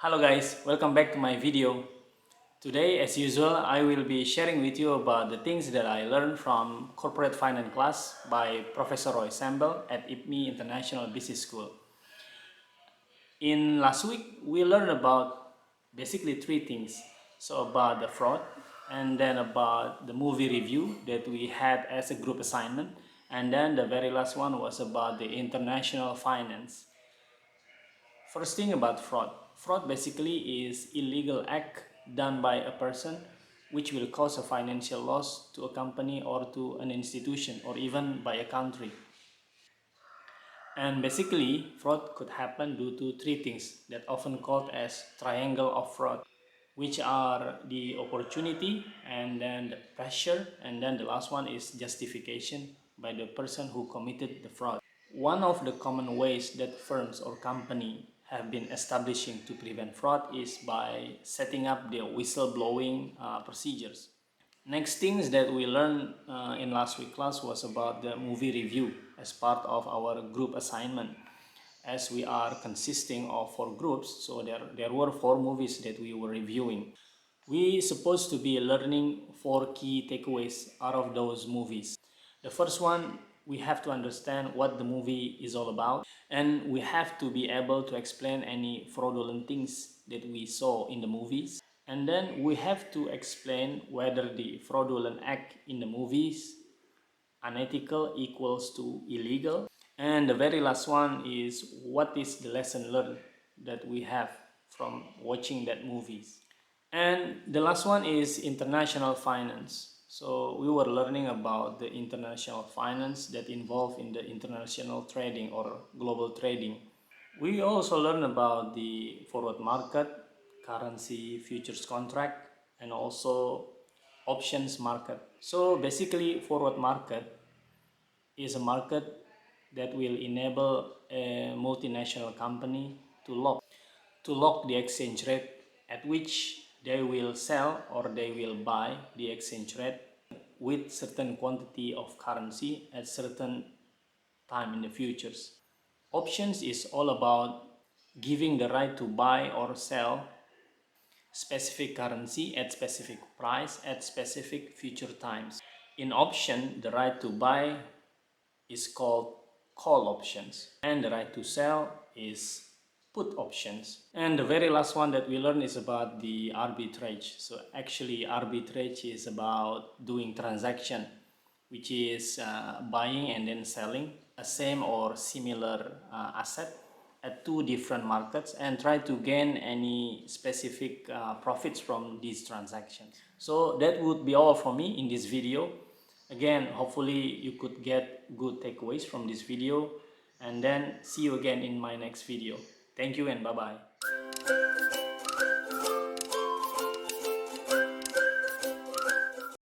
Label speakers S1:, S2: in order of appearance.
S1: Hello guys, welcome back to my video. Today, as usual, I will be sharing with you about the things that I learned from Corporate Finance class by Professor Sembel at IPMI International Business School. In last week, we learned about basically three things. So about the fraud, and then about the movie review that we had as a group assignment, and then the very last one was about the international finance. First thing about fraud. Fraud basically is illegal act done by a person which will cause a financial loss to a company or to an institution or even by a country. And basically, fraud could happen due to three things that often called as triangle of fraud, which are the opportunity and then the pressure, and then the last one is justification by the person who committed the fraud. One of the common ways that firms or company have been establishing to prevent fraud is by setting up their whistleblowing procedures. Next things that we learned in last week class was about the movie review as part of our group assignment. As we are consisting of 4 groups, so there were 4 movies that we were reviewing. We supposed to be learning 4 key takeaways out of those movies. The first one, we have to understand what the movie is all about, and we have to be able to explain any fraudulent things that we saw in the movies. And then we have to explain whether the fraudulent act in the movies unethical equals to illegal. And the very last one is what is the lesson learned that we have from watching that movies. And the last one is international finance. So we were learning about the international finance that involved in the international trading or global trading. We also learn about the forward market, currency futures contract, and also options market. So basically forward market is a market that will enable a multinational company to lock the exchange rate at which they will sell or they will buy the exchange rate with certain quantity of currency at certain time in the futures. Options is all about giving the right to buy or sell specific currency at specific price at specific future times. In option, the right to buy is called call options and the right to sell is put options. And the very last one that we learn is about the arbitrage. So actually arbitrage is about doing transaction, which is buying and then selling a same or similar asset at 2 different markets and try to gain any specific profits from these transactions. So that would be all from me in this video. Again, hopefully you could get good takeaways from this video, and then see you again in my next video. Thank you and bye bye.